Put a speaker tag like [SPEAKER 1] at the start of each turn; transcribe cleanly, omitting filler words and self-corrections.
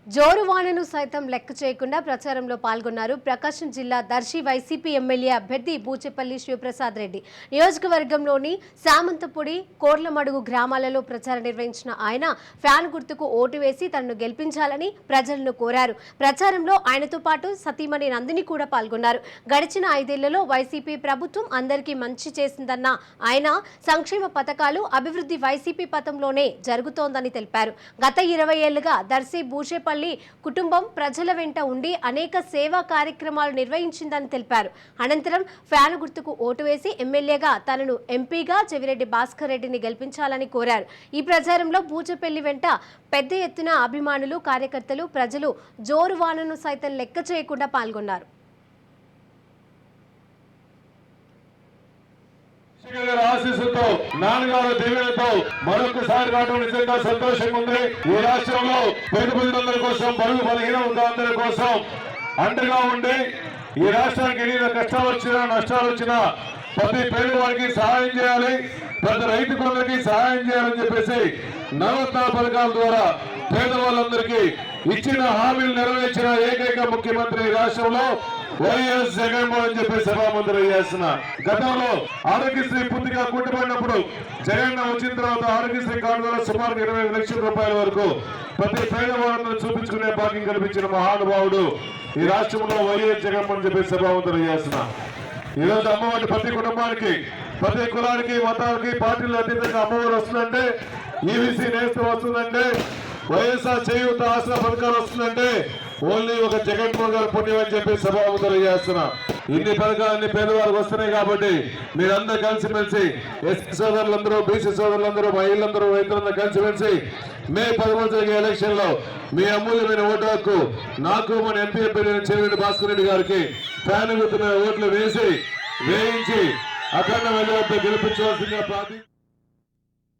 [SPEAKER 1] జోరువానను సైతం లెక్క చేయకుండా ప్రచారంలో పాల్గొన్నారు ప్రకాశం జిల్లా దర్శి వైసీపీ ఎమ్మెల్యే అభ్యర్థి బూచేపల్లి శివప్రసాద్ రెడ్డి. నియోజకవర్గంలోని సామంతపూడి, కోర్లమడుగు గ్రామాలలో ప్రచారం నిర్వహించిన ఆయన ఫ్యాన్ గుర్తుకు ఓటు వేసి తనను గెలిపించాలని ప్రజలను కోరారు. ప్రచారంలో ఆయనతో పాటు సతీమణి నందిని కూడా పాల్గొన్నారు. గడిచిన 5 ఏళ్లలో వైసీపీ ప్రభుత్వం అందరికీ మంచి చేసిందన్న ఆయన సంక్షేమ పథకాలు, అభివృద్ధి వైసీపీ పథంలోనే జరుగుతోందని తెలిపారు. గత 20 ఏళ్లుగా దర్శి బూచేపల్లి కుటుంబం ప్రజల వెంట ఉండి అనేక సేవా కార్యక్రమాలు నిర్వహించిందని తెలిపారు. అనంతరం ఫ్యాన్ గుర్తుకు ఓటు వేసి ఎమ్మెల్యేగా తనను ఎంపీగా చెవిరెడ్డి భాస్కర్ రెడ్డిని గెలిపించాలని కోరారు. ఈ ప్రచారంలో బూచేపల్లి వెంట పెద్ద ఎత్తున అభిమానులు, కార్యకర్తలు, ప్రజలు జోరువానను సైతం లెక్క చేయకుండా పాల్గొన్నారు.
[SPEAKER 2] ఆశీస్సుతో, నాన్నగారు దీవెనతో మరొకసారి రావడం నిజంగా సంతోషంగా ఉంది. ఈ రాష్ట్రంలో పేద ప్రజలందరి కోసం, బరువు బలహీన అందరి కోసం అండగా ఉండి ఈ రాష్ట్రానికి ఎన్ని కష్టాలు వచ్చినా, నష్టాలు వచ్చినా ప్రతి పేదవారికి సహాయం చేయాలి, ప్రతి రైతులందరికీ సహాయం చేయాలని చెప్పేసి నవరత్నాల పథకాల ద్వారా పేదవాళ్ళందరికీ ఇచ్చిన హామీలు నెరవేర్చిన ఏకైక ముఖ్యమంత్రి రాష్ట్రంలో వైఎస్ జగన్మోహన్ అని చెప్పి సభామంత్రి చేస్తున్న. గతంలో ఆరోగ్యశ్రీ పూర్తిగా కుంటుపడినప్పుడు జగన్ వచ్చిన తర్వాత ఆరోగ్యశ్రీ కార్డు ద్వారా సుమారు 25 లక్షల రూపాయల వరకు ప్రతి పేదవాళ్ళను చూపించుకునే భాగ్యం కల్పించిన మహానుభావుడు ఈ రాష్ట్రంలో వైఎస్ జగన్మోహన్ అని చెప్పి సభామంత్రి చేస్తున్న. ఈరోజు అమ్మఒడి ప్రతి కుటుంబానికి, ప్రతి కులానికి, మతానికి, పార్టీలు అతీతంగా అమ్మఒడి వస్తుందంటే, ఈబీసీ నేస్తం వస్తుందంటే, వైఎస్ఆర్ చేయూత ఆసరా పథకాలు వస్తుందంటే ఓన్లీ ఒక జగన్మోహన్ గారు పుణ్యం అని చెప్పి సభాముద్ర చేస్తున్నా. ఇన్ని పథకాలన్నీ పేదవారికి వస్తున్నాయి కాబట్టి మీరందరూ కలిసిమెలిసి ఎస్సీ సోదరులందరూ, బీసీ సోదరులందరూ, మహిళలందరూ, రైతులందరూ కలిసిమెలిసి మే 13 జరిగే ఎలక్షన్ లో మీ అమూల్యమైన ఓటు హక్కు నాకు, మన ఎంపీ చెవిరెడ్డి భాస్కర్ రెడ్డి గారికి ఫ్యాన్ గుర్తు మీద ఓట్లు వేయించి అఖండ మెజార్టీతో గెలిపించవలసిందిగా